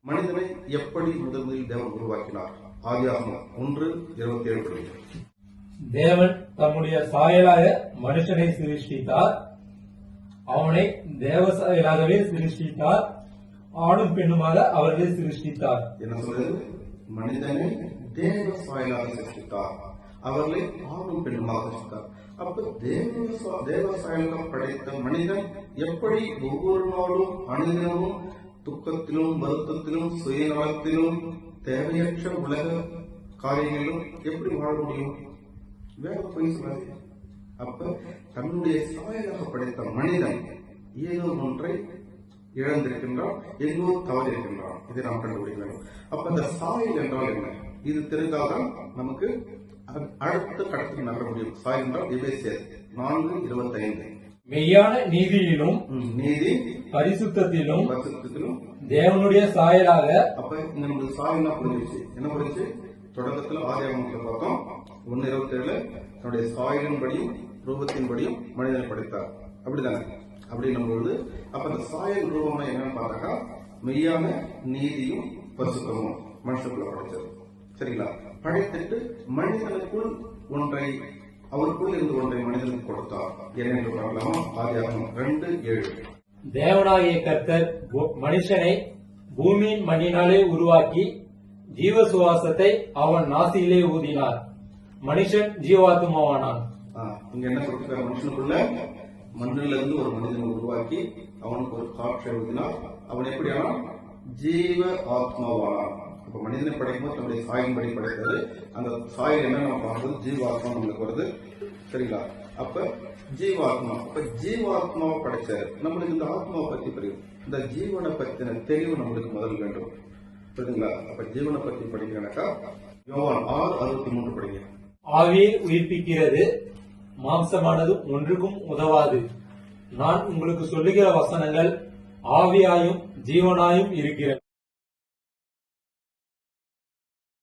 மனிதனை எப்படி முதலில் தேவன் உருவாக்கினார்? ஆதியாகமம் 1:27. தேவன் தம்முடைய சாயலாக மனுஷனை சிருஷ்டித்தார். அவனை தேவ சாயலாகவே சிருஷ்டித்தார். ஆணும் பெண்ணுமாக அவர்களை சிருஷ்டித்தார். என்ன சொல்றது? மனிதனை தேவ சாயலாக சிருஷ்டித்தார். அவர்களை ஆணும் பெண்ணுமாக சிருஷ்டித்தார். அப்ப தேவ சாயலாக படைத்த மனிதன் எப்படி ஒவ்வொரு நாளும் அனுதினமும் துக்கத்திலும் வருத்தத்திலும் சுயநலத்திலும் தேவையற்ற உலக காரியங்களிலும் எப்படி வாழ முடியும்? வேற போய் சொல்லாது. அப்ப தன்னுடைய சாயலாக படைத்த மனிதன் ஏதோ ஒன்றை இழந்திருக்கின்றான், எங்கோ தவறு இருக்கின்றான். இதை நாம் கண்டுபிடிக்க வேண்டும். அப்ப இந்த சாயல் என்றால் என்ன? இது தெரிந்தால்தான் நமக்கு அடுத்த கடத்துக்கு நகர முடியும். சாயல் என்றால் எபேசியர் 4:25. மெய்யான நீதியிலும் நீதி பரிசுத்தத்திலும் தேவனுடைய சாயலாக. அப்ப இங்க நமக்கு சாயல்னா புரிஞ்சிச்சு. என்ன புரிஞ்சு? தொடக்கத்துல ஆதியாகமத்துல பார்த்தோம் 1:27 தன்னுடைய சாயலின்படியும் ரூபத்தின்படியும் மனிதனை படைத்தார். அப்படிதானே? அப்படின்னும் பொழுது அப்ப அந்த சாயல் ரூபம் என்னன்னு பார்த்தாக்கா மெய்யான நீதியும் பரிசுத்தமும் மனுஷனுக்குள்ள படைச்சது. சரிங்களா? படைத்துட்டு மனிதனுக்குள் ஒன்றை, அவருக்குள் இருந்து ஒன்றை மனிதனுக்கு கொடுத்தார். என்ன என்று பார்க்கலாமா? ஆதியாகமம் 2:7. தேவனாகிய கர்த்தர் மனுஷனை பூமியின் மண்ணினாலே உருவாக்கி ஜீவ சுவாசத்தை அவன் நாசியிலே ஊதினார். மனுஷன் ஜீவாத்மாவானான். இங்க என்ன கொடுக்கிறார்? மனுஷனுக்குள்ள மண்ணில இருந்து ஒரு மனிதனை உருவாக்கி அவனுக்கு ஒரு காற்றை ஊதினார். அவன் எப்படியானா ஜீவ ஆத்மாவானான். அப்ப மனிதனை படைக்கும்போது நம்முடைய சாயின்படி படைக்கிறது. அந்த சாயல் என்ன நம்ம பார்க்குறது? ஜீவாத்மா நம்மளுக்கு வருது. சரிங்களா? அப்ப ஜீவாத்மா, அப்ப ஜீவாத்மாவை படைச்சாரு. நம்மளுக்கு இந்த ஆத்மாவை பத்தி தெரியும். இந்த ஜீவனை பத்தின தெளிவு நம்மளுக்கு முதல் வேண்டும். புரியுதுங்களா? அப்ப ஜீவனை பத்தி படிக்கிறேனாக்கா யோவான் 6:63 படிங்க. ஆவியை உயிர்ப்பிக்கிறது, மாம்சமானது ஒன்றுக்கும் உதவாது. நான் உங்களுக்கு சொல்லுகிற வசனங்கள் ஆவியாயும் ஜீவனாயும் இருக்கிறது.